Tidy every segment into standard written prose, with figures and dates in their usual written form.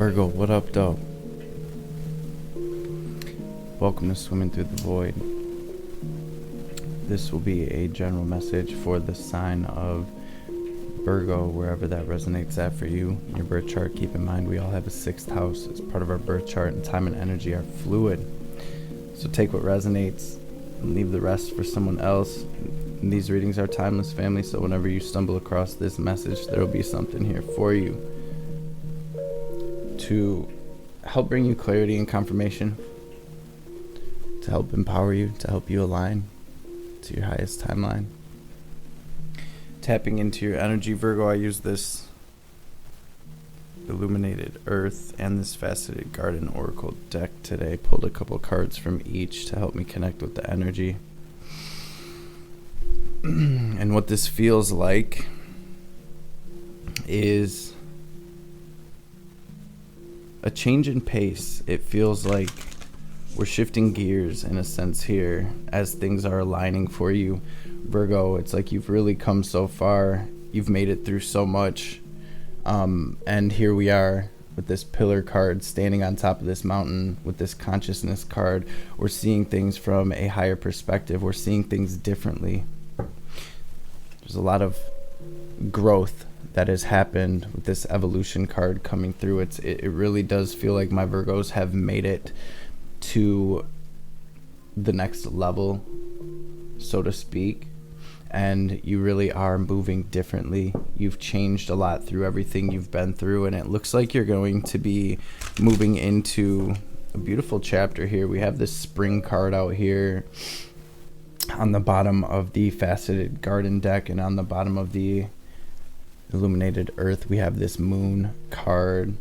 Virgo, what up, though? Welcome to Swimming Through the Void. This will be a general message for the sign of Virgo, wherever that resonates at for you in your birth chart. Keep in mind, we all have a sixth house as part of our birth chart, and time and energy are fluid. So take what resonates and leave the rest for someone else. And these readings are timeless, family, so whenever you stumble across this message, there will be something here for you to help bring you clarity and confirmation, to help empower you, to help you align to your highest timeline. Tapping into your energy, Virgo, I use this illuminated earth and this faceted garden oracle deck today. Pulled a couple cards from each to help me connect with the energy. And what this feels like is a change in pace. It feels like we're shifting gears in a sense here as things are aligning for you, Virgo. It's like you've really come so far. You've made it through so much. And here we are with this pillar card standing on top of this mountain with this consciousness card. We're seeing things from a higher perspective. We're seeing things differently. There's a lot of growth that has happened with this evolution card coming through. It really does feel like my Virgos have made it to the next level, so to speak, and you really are moving differently. You've changed a lot through everything you've been through, and it looks like you're going to be moving into a beautiful chapter here. We have this spring card out here on the bottom of the faceted garden deck, and on the bottom of the illuminated earth we have this moon card.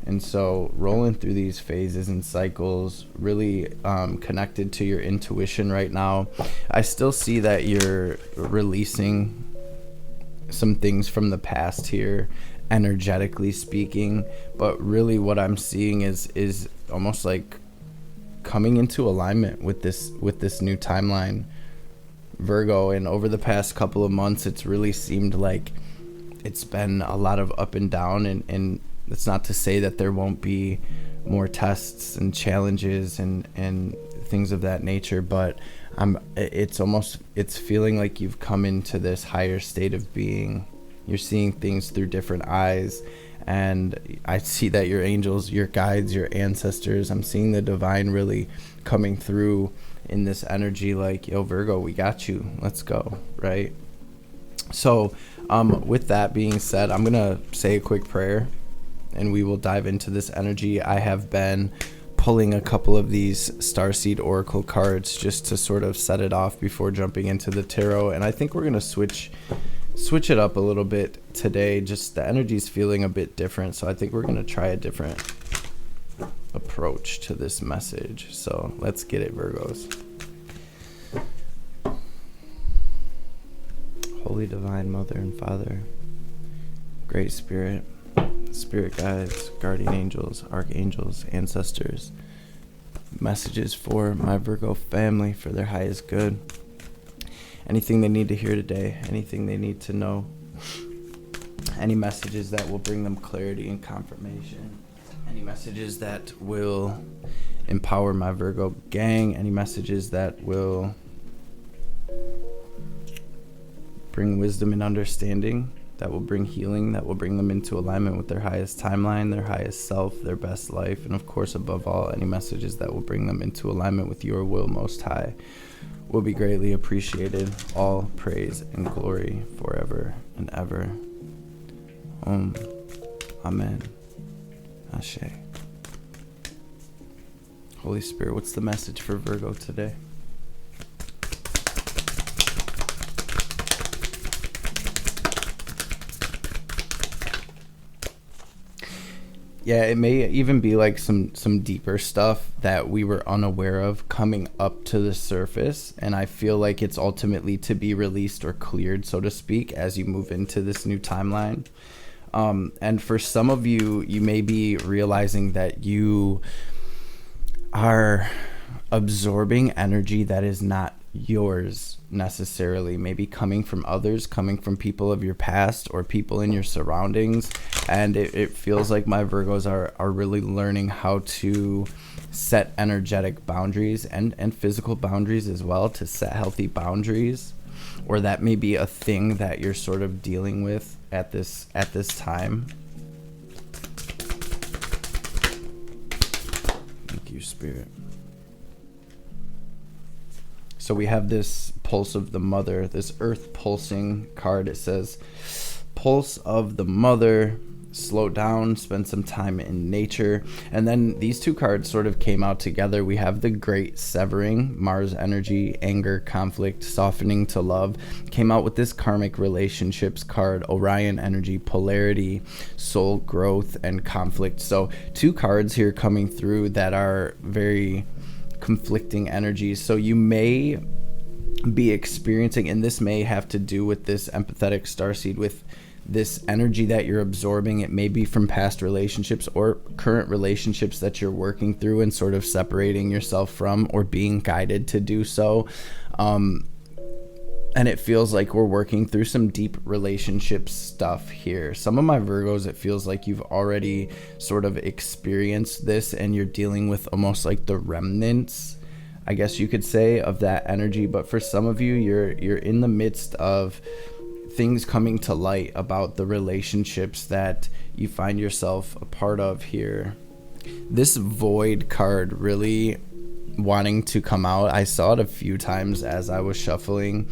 And so rolling through these phases and cycles, really connected to your intuition right now. I still see that you're releasing some things from the past here, energetically speaking, but really what I'm seeing is almost like coming into alignment with this new timeline, Virgo. And over the past couple of months, it's really seemed like it's been a lot of up and down, and it's not to say that there won't be more tests and challenges and things of that nature, but it's feeling like you've come into this higher state of being. You're seeing things through different eyes, and I see that your angels, your guides, your ancestors, I'm seeing the divine really coming through in this energy, like, yo, Virgo, we got you, let's go, right? So with that being said, I'm gonna say a quick prayer and we will dive into this energy. I have been pulling a couple of these starseed oracle cards just to sort of set it off before jumping into the tarot, and I think we're gonna switch it up a little bit today. Just the energy's feeling a bit different, so I think we're gonna try a different approach to this message. So let's get it, Virgos. Holy Divine Mother and Father, Great Spirit, Spirit Guides, Guardian Angels, Archangels, Ancestors, messages for my Virgo family for their highest good. Anything they need to hear today, anything they need to know, any messages that will bring them clarity and confirmation, any messages that will empower my Virgo gang, any messages that will bring wisdom and understanding, that will bring healing, that will bring them into alignment with their highest timeline, their highest self, their best life, and of course, above all, any messages that will bring them into alignment with your will most high will be greatly appreciated. All praise and glory forever and ever. Amen. Ashe. Holy Spirit, what's the message for Virgo today? Yeah, it may even be like some deeper stuff that we were unaware of coming up to the surface, and I feel like it's ultimately to be released or cleared, so to speak, as you move into this new timeline. And for some of you, you may be realizing that you are absorbing energy that is not yours necessarily, maybe coming from others, coming from people of your past or people in your surroundings. And it feels like my Virgos are really learning how to set energetic boundaries and physical boundaries as well, to set healthy boundaries. Or that may be a thing that you're sort of dealing with at this time. Thank you, Spirit. So we have this Pulse of the Mother, this earth pulsing card. It says, Pulse of the Mother, slow down, spend some time in nature. And then these two cards sort of came out together. We have the Great Severing, Mars energy, anger, conflict, softening to love. Came out with this Karmic Relationships card, Orion energy, polarity, soul growth, and conflict. So two cards here coming through that are very conflicting energies. So you may be experiencing, and this may have to do with this empathetic starseed, with this energy that you're absorbing. It may be from past relationships or current relationships that you're working through and sort of separating yourself from, or being guided to do so. And it feels like we're working through some deep relationship stuff here. Some of my Virgos, it feels like you've already sort of experienced this and you're dealing with almost like the remnants, I guess you could say, of that energy. But for some of you, you're in the midst of things coming to light about the relationships that you find yourself a part of here. This Void card really wanting to come out. I saw it a few times as I was shuffling.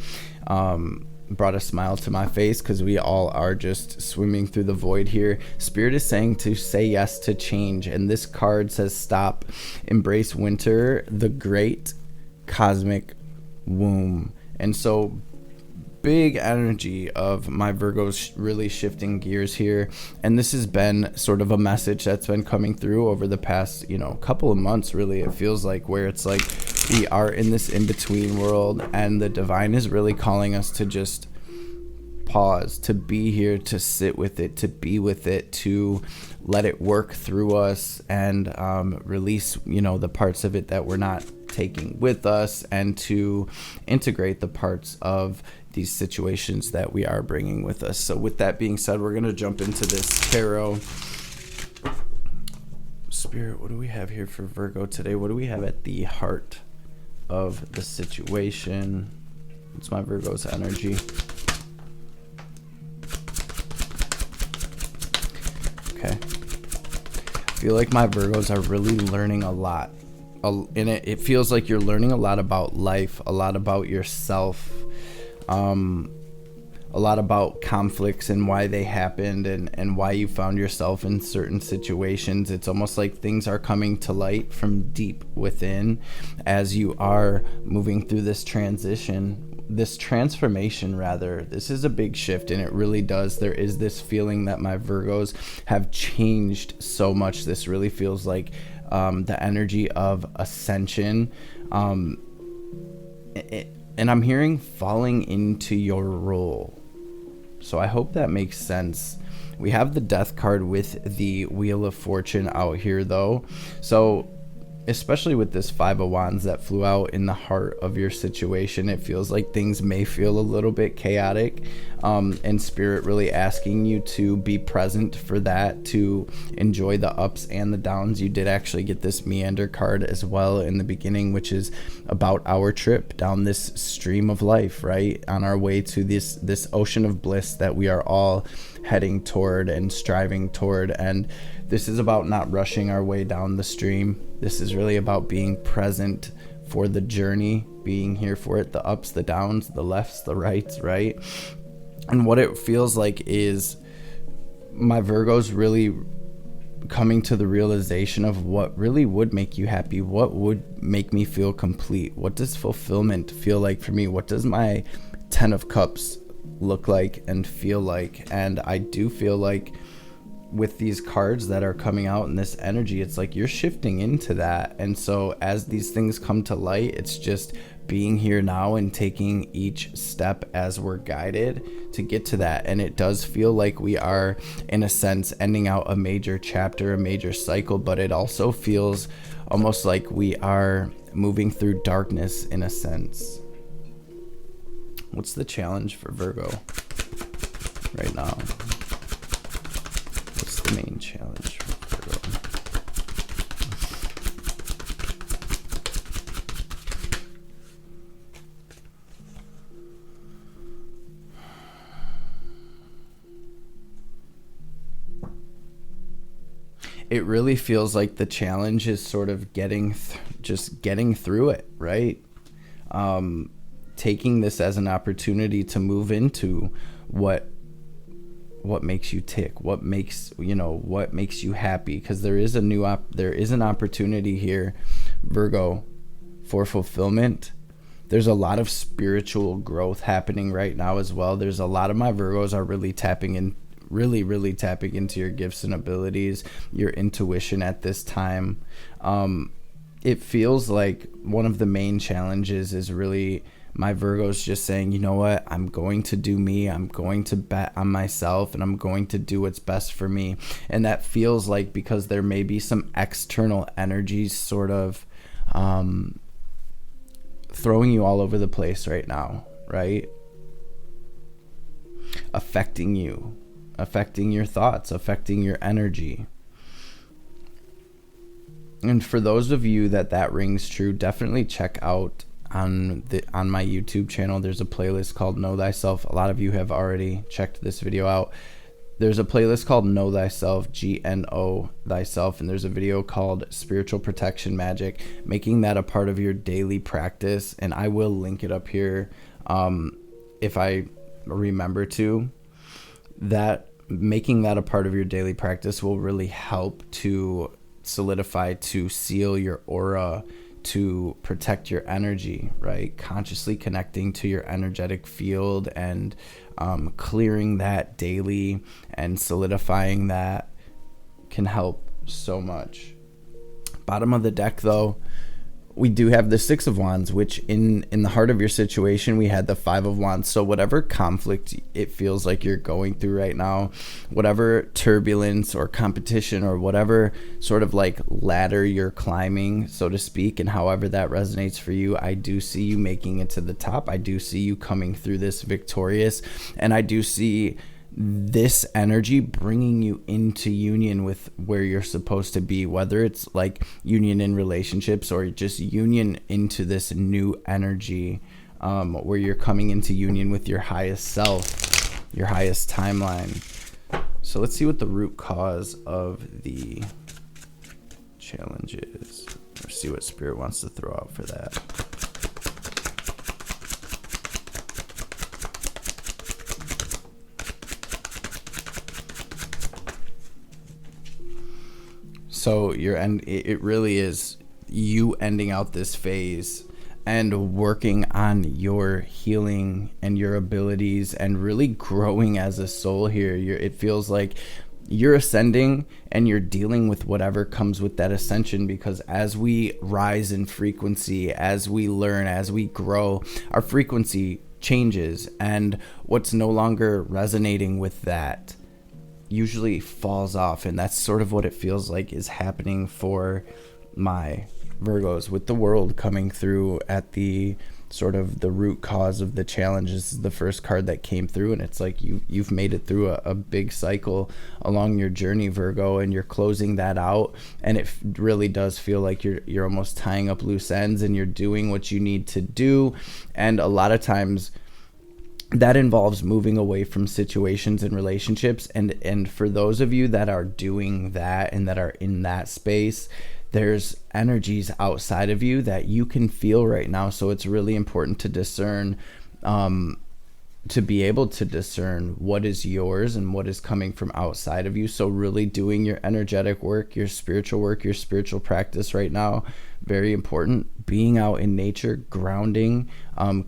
Brought a smile to my face because we all are just swimming through the void here. Spirit is saying to say yes to change, and this card says stop, embrace winter, the great cosmic womb. And so big energy of my Virgos really shifting gears here. And this has been sort of a message that's been coming through over the past, couple of months, really. It feels like, where it's like we are in this in-between world, and the divine is really calling us to just pause, to be here, to sit with it, to be with it, to let it work through us, and release, the parts of it that we're not taking with us, and to integrate the parts of these situations that we are bringing with us. So with that being said, we're going to jump into this tarot. Spirit, what do we have here for Virgo today? What do we have at the heart of the situation? It's my Virgo's energy. Okay. I feel like my Virgos are really learning a lot. In it feels like you're learning a lot about life, a lot about yourself, a lot about conflicts and why they happened, and why you found yourself in certain situations. It's almost like things are coming to light from deep within as you are moving through this transformation rather. This is a big shift, and it really does. There is this feeling that my Virgos have changed so much. This really feels like the energy of ascension. And I'm hearing falling into your role. So I hope that makes sense. We have the Death card with the Wheel of Fortune out here, though. So especially with this Five of Wands that flew out in the heart of your situation, it feels like things may feel a little bit chaotic, and Spirit really asking you to be present for that, to enjoy the ups and the downs. You did actually get this Meander card as well in the beginning, which is about our trip down this stream of life, right? On our way to this ocean of bliss that we are all heading toward and striving toward. And this is about not rushing our way down the stream. This is really about being present for the journey, being here for it, the ups, the downs, the lefts, the rights, right? And what it feels like is my Virgos really coming to the realization of what really would make you happy, what would make me feel complete, what does fulfillment feel like for me, what does my 10 of Cups look like and feel like. And I do feel like with these cards that are coming out in this energy, it's like you're shifting into that. And so as these things come to light, it's just being here now and taking each step as we're guided to get to that. And it does feel like we are, in a sense, ending out a major chapter, a major cycle, but it also feels almost like we are moving through darkness in a sense. What's the challenge for Virgo right now? What's the main challenge for Virgo? It really feels like the challenge is sort of just getting through it, right? Taking this as an opportunity to move into what makes you tick, what makes you happy, because there is an opportunity here, Virgo, for fulfillment. There's a lot of spiritual growth happening right now as well. There's a lot of my Virgos are really tapping into your gifts and abilities, your intuition at this time. It feels like one of the main challenges is really my Virgos just saying, you know what, I'm going to do me, I'm going to bet on myself, and I'm going to do what's best for me. And that feels like, because there may be some external energies sort of throwing you all over the place right now, right? Affecting you, affecting your thoughts, affecting your energy. And for those of you that rings true, definitely check out on my YouTube channel. There's a playlist called Know Thyself. A lot of you have already checked this video out. There's a playlist called Know Thyself, GNO Thyself, and there's a video called Spiritual Protection Magic, making that a part of your daily practice. And I will link it up here if I remember to. That making that a part of your daily practice will really help to solidify, to seal your aura, to protect your energy, right? Consciously connecting to your energetic field and clearing that daily and solidifying that can help so much. Bottom of the deck, though, we do have the Six of Wands, which in the heart of your situation, we had the Five of Wands. So whatever conflict it feels like you're going through right now, whatever turbulence or competition or whatever sort of like ladder you're climbing, so to speak, and however that resonates for you, I do see you making it to the top. I do see you coming through this victorious, and I do see this energy bringing you into union with where you're supposed to be, whether it's like union in relationships or just union into this new energy, where you're coming into union with your highest self, your highest timeline. So let's see what the root cause of the challenge is, or see what Spirit wants to throw out for that. So it really is you ending out this phase and working on your healing and your abilities and really growing as a soul here. It feels like you're ascending and you're dealing with whatever comes with that ascension, because as we rise in frequency, as we learn, as we grow, our frequency changes, and what's no longer resonating with that usually falls off. And that's sort of what it feels like is happening for my Virgos, with the World coming through at the sort of the root cause of the challenge. This is the first card that came through, and it's like you've made it through a big cycle along your journey, Virgo, and you're closing that out, and it really does feel like you're almost tying up loose ends, and you're doing what you need to do. And a lot of times that involves moving away from situations and relationships. And for those of you that are doing that and that are in that space, there's energies outside of you that you can feel right now. So it's really important to discern, to be able to discern what is yours and what is coming from outside of you. So really doing your energetic work, your spiritual practice right now, very important. Being out in nature, grounding,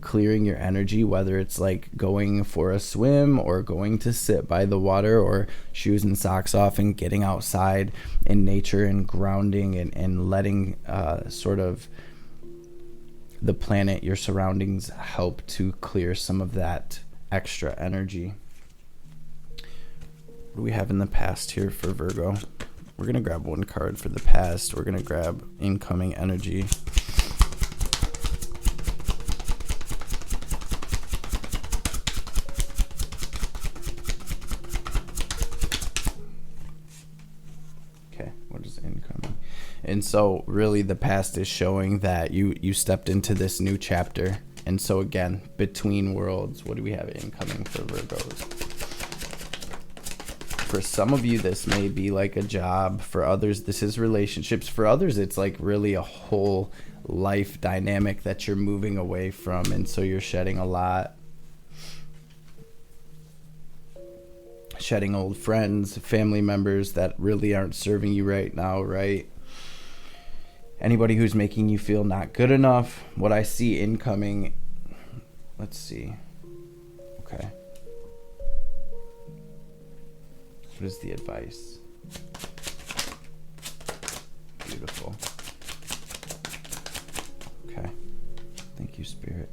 clearing your energy, whether it's like going for a swim or going to sit by the water, or shoes and socks off and getting outside in nature and grounding and letting sort of the planet, your surroundings, help to clear some of that extra energy. What do we have in the past here for Virgo? We're going to grab one card for the past. We're going to grab incoming energy. And so really the past is showing that you stepped into this new chapter. And so again, between worlds, what do we have incoming for Virgos? For some of you, this may be like a job. For others, this is relationships. For others, it's like really a whole life dynamic that you're moving away from. And so you're shedding a lot. Shedding old friends, family members that really aren't serving you right now, right? Anybody who's making you feel not good enough. What I see incoming, let's see. Okay. What is the advice? Beautiful. Okay. Thank you, Spirit.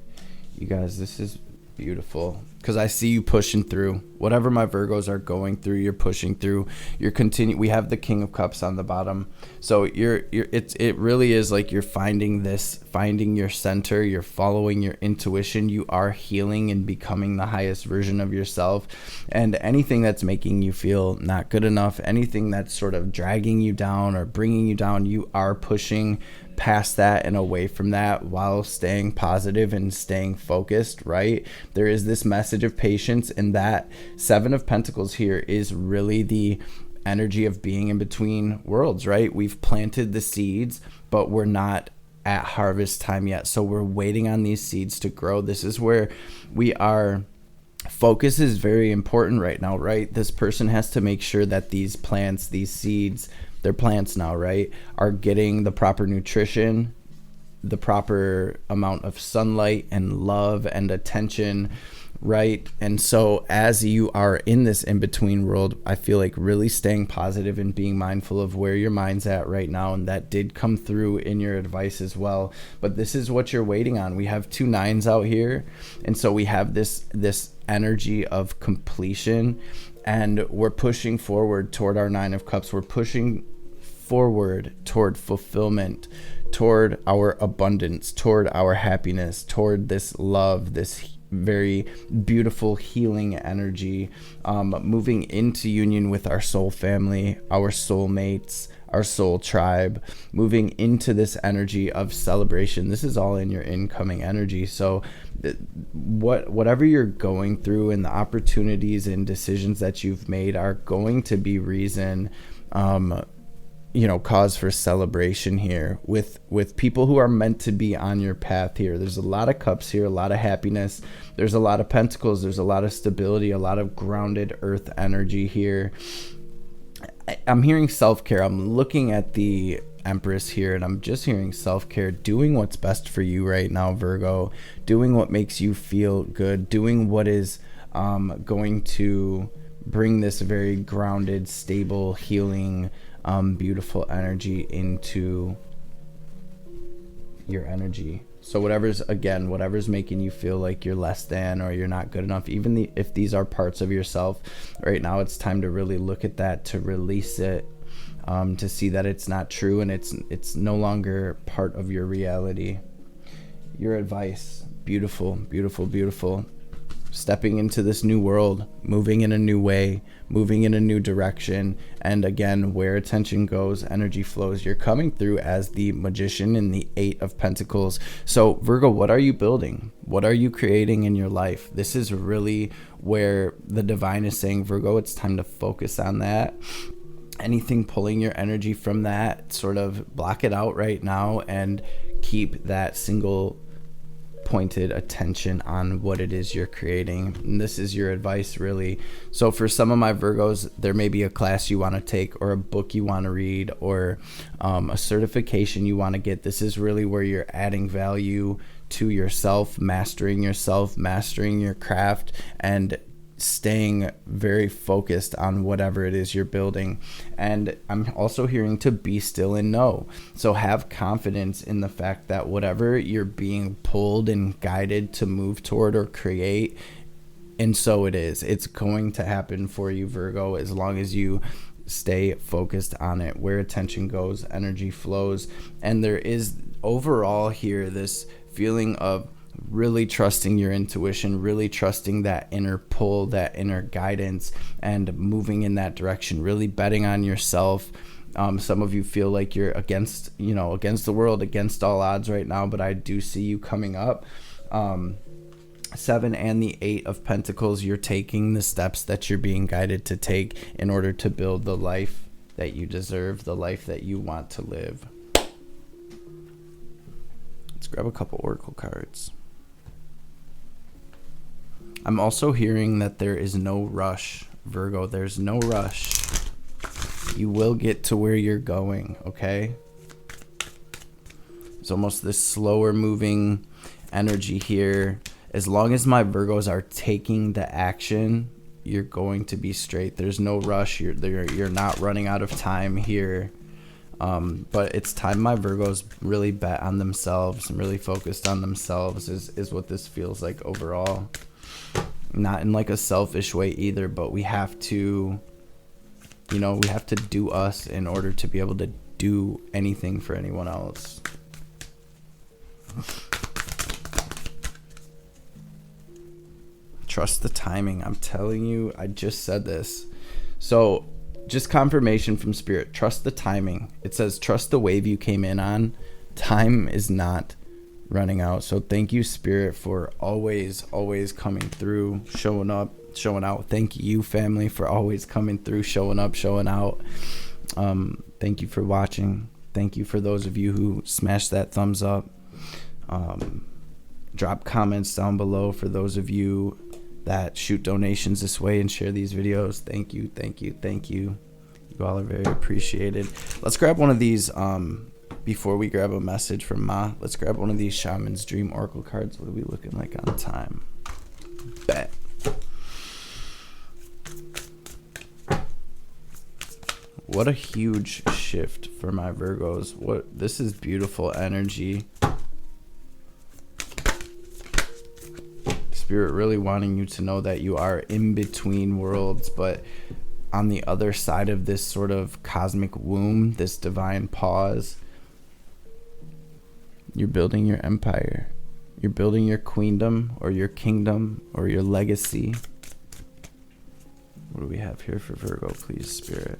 You guys, this is beautiful, because I see you pushing through whatever my Virgos are going through. You're pushing through. You're we have the King of Cups on the bottom, so it really is like you're finding your center. You're following your intuition. You are healing and becoming the highest version of yourself. And anything that's making you feel not good enough, anything that's sort of dragging you down or bringing you down, you are pushing past that and away from that while staying positive and staying focused, right? There is this message of patience, and that Seven of Pentacles here is really the energy of being in between worlds, right? We've planted the seeds, but we're not at harvest time yet. So we're waiting on these seeds to grow. This is where focus is very important right now, right? This person has to make sure that these plants, these seeds, they're plants now, right, are getting the proper nutrition, the proper amount of sunlight and love and attention, right? And so as you are in this in-between world, I feel like really staying positive and being mindful of where your mind's at right now. And that did come through in your advice as well. But this is what you're waiting on. We have 2 9s out here. And so we have this energy of completion, and we're pushing forward toward our 9 of Cups. We're pushing forward toward fulfillment, toward our abundance, toward our happiness, toward this love, this very beautiful healing energy, moving into union with our soul family, our soul mates, our soul tribe, moving into this energy of celebration. This is all in your incoming energy. So whatever you're going through and the opportunities and decisions that you've made are going to be reason, cause for celebration here with people who are meant to be on your path here. There's a lot of cups here, a lot of happiness. There's a lot of pentacles. There's a lot of stability, a lot of grounded earth energy here. I'm hearing self-care. I'm looking at the Empress here, and I'm just hearing self-care, doing what's best for you right now, Virgo, doing what makes you feel good, doing what is going to bring this very grounded, stable, healing, beautiful energy into your energy. So whatever's making you feel like you're less than or you're not good enough, even if these are parts of yourself right now, it's time to really look at that, to release it, to see that it's not true and it's no longer part of your reality. Your advice, beautiful, beautiful, beautiful. Stepping into this new world, moving in a new way, moving in a new direction. And again, where attention goes, energy flows. You're coming through as the Magician in the 8 of Pentacles. So Virgo, what are you building? What are you creating in your life? This is really where the divine is saying, Virgo, it's time to focus on that. Anything pulling your energy from that, sort of block it out right now and keep that single pointed attention on what it is you're creating. And this is your advice, really. So for some of my Virgos, there may be a class you want to take or a book you want to read or a certification you want to get. This is really where you're adding value to yourself, mastering your craft, and staying very focused on whatever it is you're building. And I'm also hearing to be still and know. So have confidence in the fact that whatever you're being pulled and guided to move toward or create, and so it is, it's going to happen for you, Virgo, as long as you stay focused on it. Where attention goes, energy flows. And there is overall here this feeling of really trusting your intuition, really trusting that inner pull, that inner guidance, and moving in that direction, really betting on yourself, Some of you feel like you're against the world, against all odds right now, but I do see you coming up. 7 and the 8 of Pentacles, you're taking the steps that you're being guided to take in order to build the life that you deserve, the life that you want to live. Let's grab a couple oracle cards. I'm also hearing that there is no rush, Virgo. There's no rush. You will get to where you're going, okay? It's almost this slower moving energy here. As long as my Virgos are taking the action, you're going to be straight. There's no rush. You're not running out of time here. But it's time my Virgos really bet on themselves and really focused on themselves is what this feels like overall. Not in like a selfish way either, but we have to, we have to do us in order to be able to do anything for anyone else. Trust the timing. I'm telling you, I just said this. So just confirmation from Spirit. Trust the timing. It says, trust the wave you came in on. Time is not running out. So thank you, Spirit, for always coming through, showing up, showing out. Thank you, family, for always coming through, showing up, showing out. Thank you for watching. Thank you for those of you who smashed that thumbs up. Drop comments down below for those of you that shoot donations this way and share these videos. Thank you. You all are very appreciated. Let's grab one of these before we grab a message from Ma. Let's grab one of these Shaman's Dream Oracle cards. What are we looking like on time? Bet. What a huge shift for my Virgos. This is beautiful energy. Spirit really wanting you to know that you are in between worlds, but on the other side of this sort of cosmic womb, this divine pause, you're building your empire. You're building your queendom or your kingdom or your legacy. What do we have here for Virgo, please, Spirit?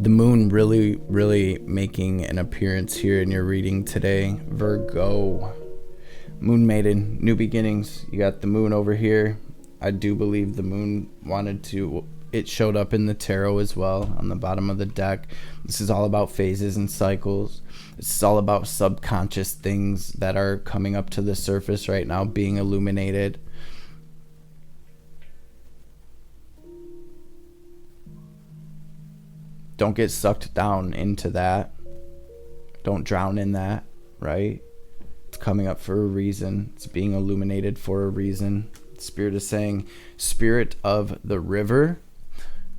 The moon really making an appearance here in your reading today, Virgo. Moon maiden, new beginnings. You got the moon over here. I do believe the moon it showed up in the tarot as well on the bottom of the deck. This is all about phases and cycles. This is all about subconscious things that are coming up to the surface right now, being illuminated. Don't get sucked down into that. Don't drown in that, right? It's coming up for a reason. It's being illuminated for a reason. Spirit is saying, spirit of the river,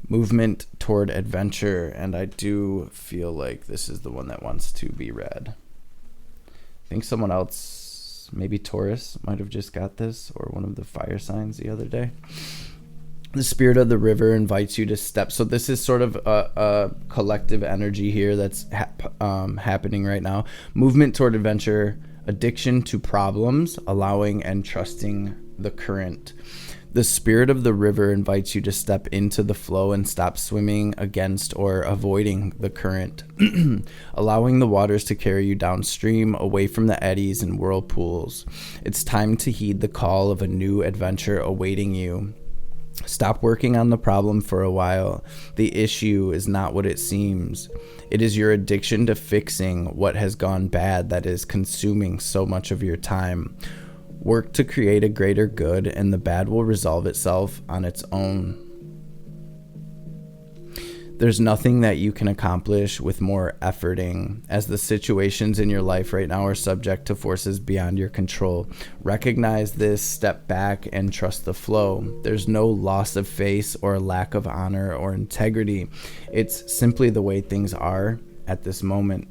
movement toward adventure. And I do feel like this is the one that wants to be read. I think someone else, maybe Taurus, might have just got this, or one of the fire signs the other day. The spirit of the river invites you to step. So this is sort of a collective energy here that's happening right now. Movement toward adventure, addiction to problems, allowing and trusting the current. The spirit of the river invites you to step into the flow and stop swimming against or avoiding the current, allowing the waters to carry you downstream, away from the eddies and whirlpools. It's time to heed the call of a new adventure awaiting you. Stop working on the problem for a while. The issue is not what it seems. It is your addiction to fixing what has gone bad that is consuming so much of your time. Work to create a greater good, and the bad will resolve itself on its own. There's nothing that you can accomplish with more efforting, as the situations in your life right now are subject to forces beyond your control. Recognize this, step back, and trust the flow. There's no loss of face or lack of honor or integrity. It's simply the way things are at this moment.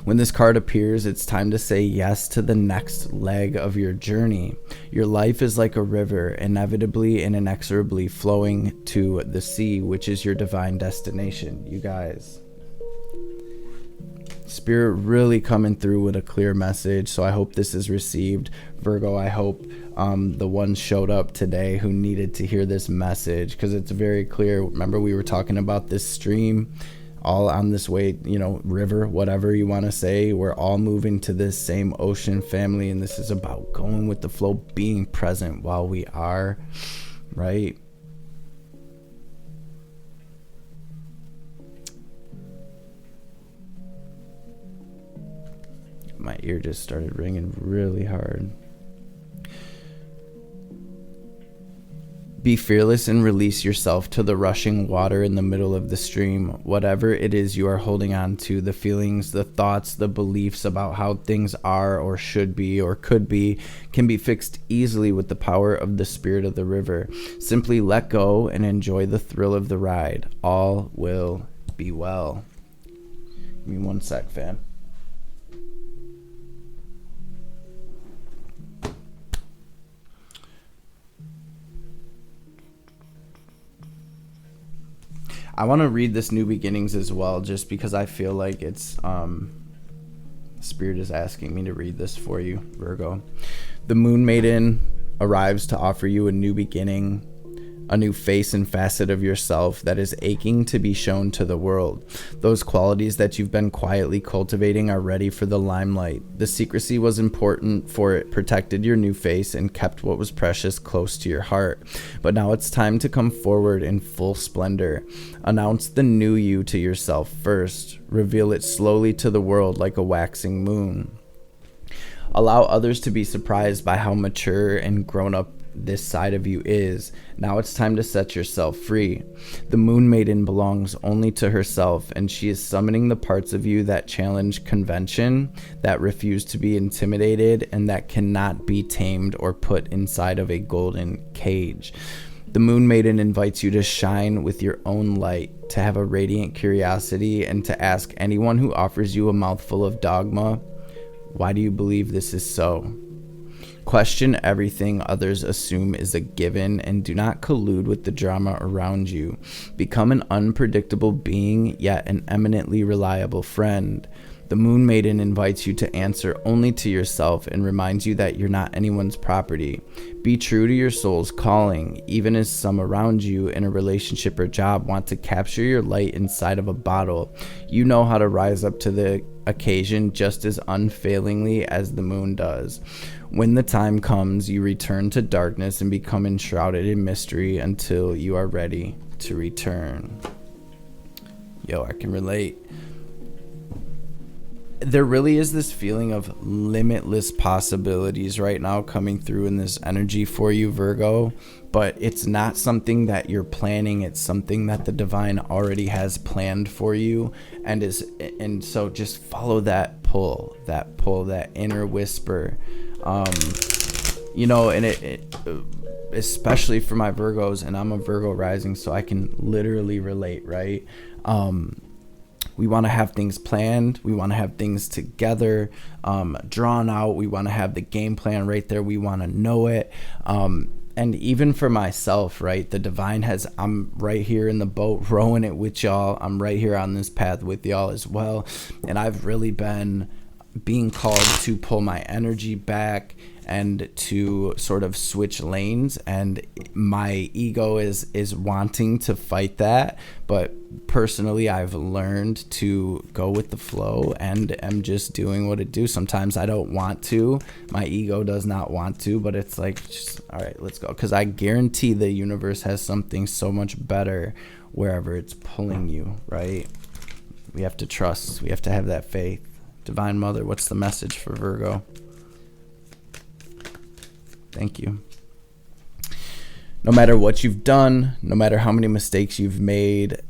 When this card appears, it's time to say yes to the next leg of your journey. Your life is like a river, inevitably and inexorably flowing to the sea, which is your divine destination. You guys, Spirit really coming through with a clear message, so I hope this is received. Virgo, I hope the ones showed up today who needed to hear this message, because it's very clear. Remember, we were talking about this stream, all on this way, river, whatever you want to say. We're all moving to this same ocean family, and this is about going with the flow, being present while we are, right? My ear just started ringing really hard. Be fearless and release yourself to the rushing water in the middle of the stream. Whatever it is you are holding on to, the feelings, the thoughts, the beliefs about how things are or should be or could be, can be fixed easily with the power of the spirit of the river. Simply let go and enjoy the thrill of the ride. All will be well. Give me 1 sec, fam. I want to read this New Beginnings as well, just because I feel like it's Spirit is asking me to read this for you, Virgo. The Moon Maiden arrives to offer you a new beginning, a new face and facet of yourself that is aching to be shown to the world. Those qualities that you've been quietly cultivating are ready for the limelight. The secrecy was important, for it protected your new face and kept what was precious close to your heart. But now it's time to come forward in full splendor. Announce the new you to yourself first. Reveal it slowly to the world like a waxing moon. Allow others to be surprised by how mature and grown up this side of you is. Now it's time to set yourself free. The Moon Maiden belongs only to herself, and she is summoning the parts of you that challenge convention, that refuse to be intimidated, and that cannot be tamed or put inside of a golden cage. The Moon Maiden invites you to shine with your own light, to have a radiant curiosity, and to ask anyone who offers you a mouthful of dogma, why do you believe this is so? Question everything others assume is a given, and do not collude with the drama around you. Become an unpredictable being, yet an eminently reliable friend. The Moon Maiden invites you to answer only to yourself and reminds you that you're not anyone's property. Be true to your soul's calling, even as some around you in a relationship or job want to capture your light inside of a bottle. You know how to rise up to the occasion just as unfailingly as the moon does. When the time comes, you return to darkness and become enshrouded in mystery until you are ready to return. Yo, I can relate. There really is this feeling of limitless possibilities right now coming through in this energy for you, Virgo, but it's not something that you're planning. It's something that the divine already has planned for you, and so just follow that pull, that inner whisper. And it especially for my Virgos, and I'm a Virgo rising, so I can literally relate, right? We want to have things planned. We want to have things together, drawn out. We want to have the game plan right there. We want to know it. And even for myself, right? The divine I'm right here in the boat rowing it with y'all. I'm right here on this path with y'all as well. And I've really been being called to pull my energy back and to sort of switch lanes, and my ego is wanting to fight that, but personally I've learned to go with the flow and am just doing what it do. Sometimes I don't want to, my ego does not want to, but it's like, just, all right, let's go, because I guarantee the universe has something so much better wherever it's pulling you, right? We have to trust, we have to have that faith. Divine Mother, what's the message for Virgo? Thank you. No matter what you've done, no matter how many mistakes you've made,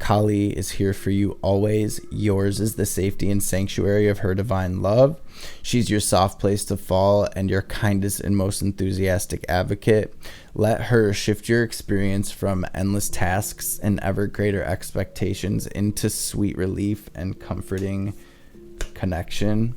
Kali is here for you always. Yours is the safety and sanctuary of her divine love. She's your soft place to fall and your kindest and most enthusiastic advocate. Let her shift your experience from endless tasks and ever greater expectations into sweet relief and comforting connection.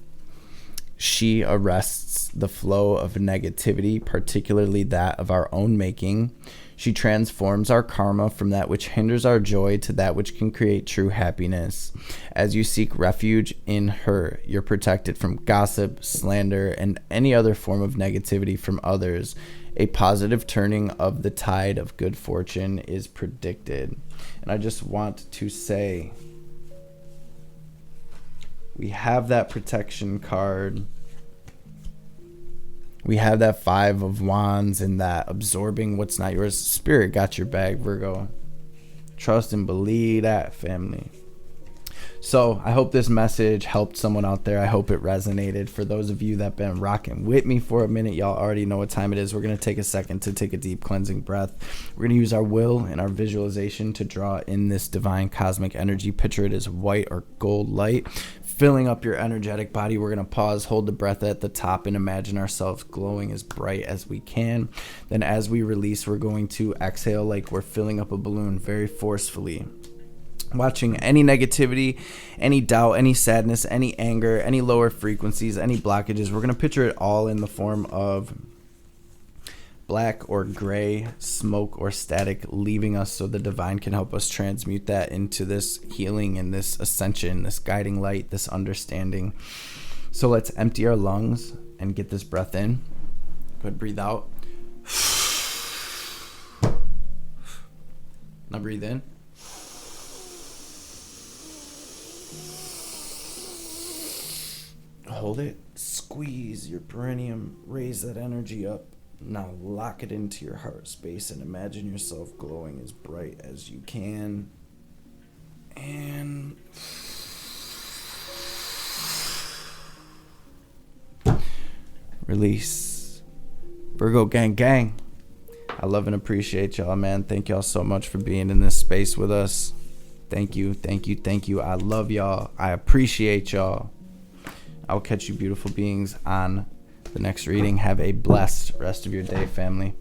She arrests the flow of negativity, particularly that of our own making. She transforms our karma from that which hinders our joy to that which can create true happiness. As you seek refuge in her, you're protected from gossip, slander, and any other form of negativity from others. A positive turning of the tide of good fortune is predicted. And I just want to say, we have that protection card. We have that 5 of Wands and that absorbing what's not yours. Spirit got your back, Virgo. Trust and believe that, family. So I hope this message helped someone out there. I hope it resonated. For those of you that have been rocking with me for a minute, y'all already know what time it is. We're going to take a second to take a deep cleansing breath. We're going to use our will and our visualization to draw in this divine cosmic energy. Picture it as white or gold light filling up your energetic body. We're going to pause, hold the breath at the top, and imagine ourselves glowing as bright as we can. Then as we release, we're going to exhale like we're filling up a balloon very forcefully. Watching any negativity, any doubt, any sadness, any anger, any lower frequencies, any blockages. We're going to picture it all in the form of black or gray smoke or static leaving us, so the divine can help us transmute that into this healing and this ascension, this guiding light, this understanding. So let's empty our lungs and get this breath in. Go ahead, breathe out. Now breathe in. Hold it, squeeze your perineum, raise that energy up. Now lock it into your heart space and imagine yourself glowing as bright as you can. And release. Virgo gang gang. I love and appreciate y'all, man. Thank y'all so much for being in this space with us. Thank you, thank you, thank you. I love y'all. I appreciate y'all. I'll catch you beautiful beings on the next reading. Have a blessed rest of your day, family.